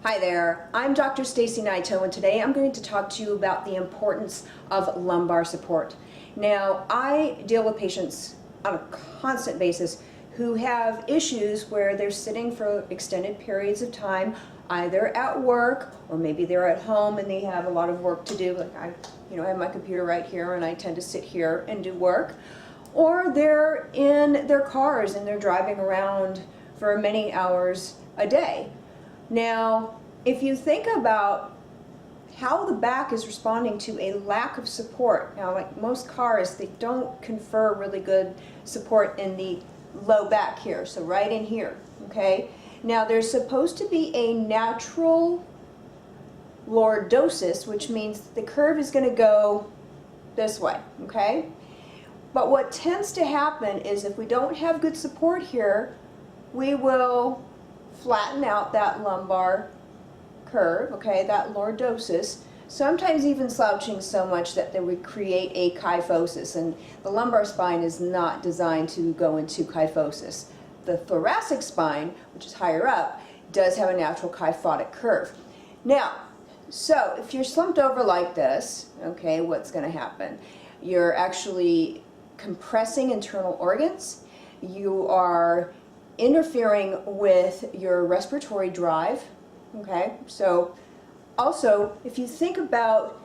Hi there, I'm Dr. Stacey Naito, and today I'm going to talk to you about the importance of lumbar support. Now, I deal with patients on a constant basis who have issues where they're sitting for extended periods of time, either at work or maybe they're at home and they have a lot of work to do. Like I have my computer right here and I tend to sit here and do work. Or they're in their cars and they're driving around for many hours a day. Now, if you think about how the back is responding to a lack of support, now like most cars, they don't confer really good support in the low back here, so right in here, okay? Now there's supposed to be a natural lordosis, which means the curve is going to go this way, okay? But what tends to happen is if we don't have good support here, we will flatten out that lumbar curve, okay, that lordosis, sometimes even slouching so much that they would create a kyphosis, and the lumbar spine is not designed to go into kyphosis. The thoracic spine, which is higher up, does have a natural kyphotic curve. Now, so if you're slumped over like this, okay, what's going to happen? You're actually compressing internal organs. You are interfering with your respiratory drive, okay? So also, if you think about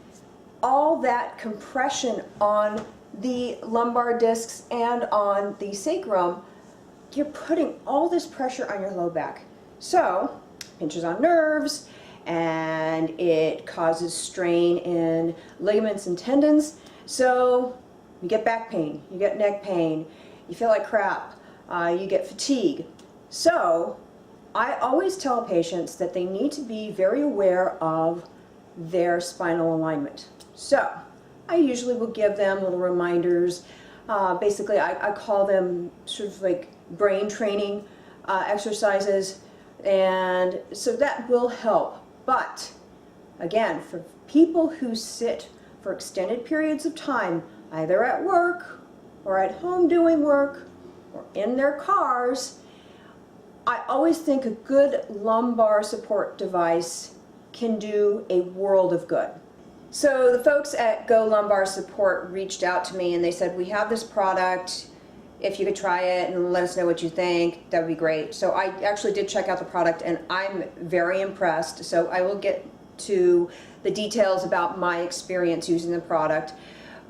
all that compression on the lumbar discs and on the sacrum, you're putting all this pressure on your low back. So, pinches on nerves, and it causes strain in ligaments and tendons. So, you get back pain, you get neck pain, you feel like crap, you get fatigue. So, I always tell patients that they need to be very aware of their spinal alignment. So, I usually will give them little reminders. Basically, I call them sort of like brain training exercises, and so that will help. But, again, for people who sit for extended periods of time, either at work or at home doing work or in their cars, I always think a good lumbar support device can do a world of good. So the folks at Go Lumbar Support reached out to me and they said, we have this product, if you could try it and let us know what you think, that would be great. So I actually did check out the product and I'm very impressed. So I will get to the details about my experience using the product.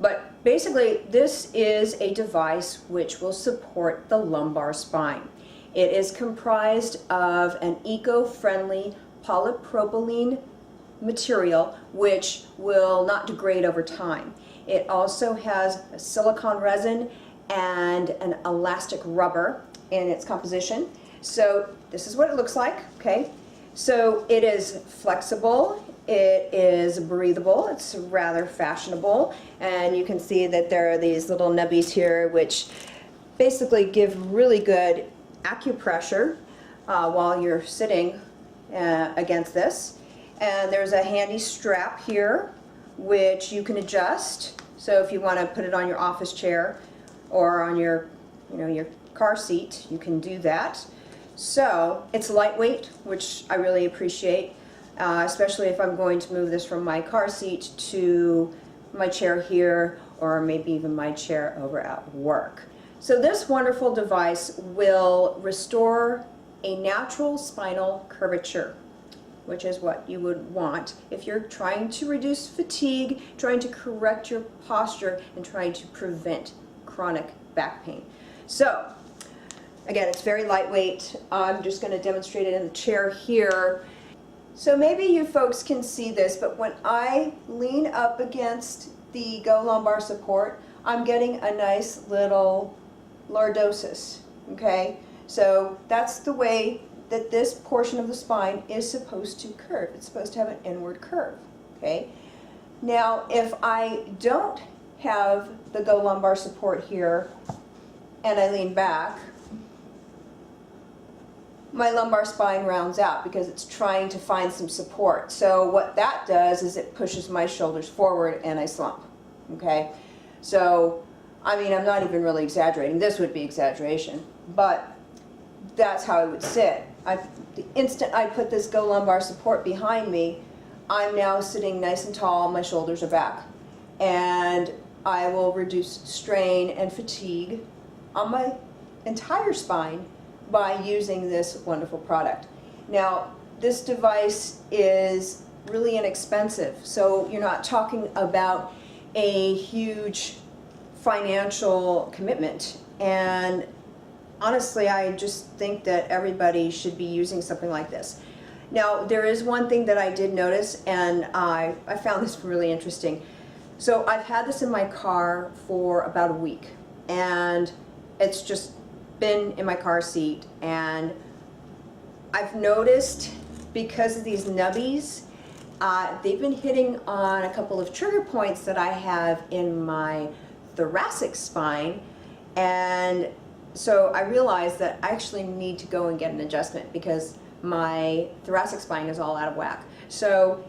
But basically, this is a device which will support the lumbar spine. It is comprised of an eco-friendly polypropylene material which will not degrade over time. It also has a silicone resin and an elastic rubber in its composition. So this is what it looks like, okay? So it is flexible, it is breathable, it's rather fashionable, and you can see that there are these little nubbies here which basically give really good acupressure while you're sitting against this. And there's a handy strap here which you can adjust. So if you want to put it on your office chair or on your your car seat, you can do that. So it's lightweight, which I really appreciate, especially if I'm going to move this from my car seat to my chair here or maybe even my chair over at work. So this wonderful device will restore a natural spinal curvature, which is what you would want if you're trying to reduce fatigue, trying to correct your posture, and trying to prevent chronic back pain. So, again, it's very lightweight. I'm just going to demonstrate it in the chair here. So maybe you folks can see this, but when I lean up against the Go Lumbar Support, I'm getting a nice little lordosis, okay? So that's the way that this portion of the spine is supposed to curve. It's supposed to have an inward curve, okay? Now, if I don't have the Go Lumbar Support here and I lean back, my lumbar spine rounds out because it's trying to find some support. So what that does is it pushes my shoulders forward and I slump, okay? So, I mean, I'm not even really exaggerating. This would be exaggeration, but that's how I would sit. the instant I put this Go Lumbar Support behind me, I'm now sitting nice and tall, my shoulders are back. And I will reduce strain and fatigue on my entire spine by using this wonderful product. Now, this device is really inexpensive, so you're not talking about a huge financial commitment. And honestly, I just think that everybody should be using something like this. Now, there is one thing that I did notice, and I found this really interesting. So I've had this in my car for about a week, and it's just been in my car seat, and I've noticed because of these nubbies, they've been hitting on a couple of trigger points that I have in my thoracic spine, and so I realized that I actually need to go and get an adjustment because my thoracic spine is all out of whack. So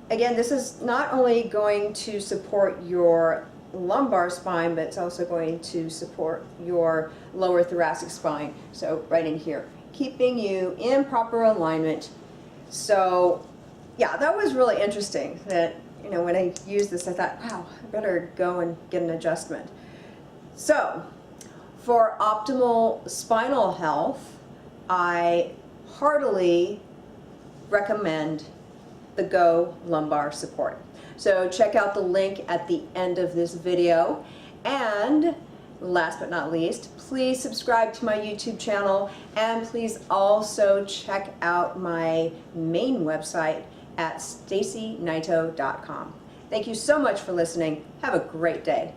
again, this is not only going to support your lumbar spine, but it's also going to support your lower thoracic spine. So right in here, keeping you in proper alignment. So yeah, that was really interesting that, you know, when I used this, I thought, wow, I better go and get an adjustment. So for optimal spinal health, I heartily recommend the Go Lumbar Support. So check out the link at the end of this video. And last but not least, please subscribe to my YouTube channel, and please also check out my main website at staceynaito.com. Thank you so much for listening. Have a great day.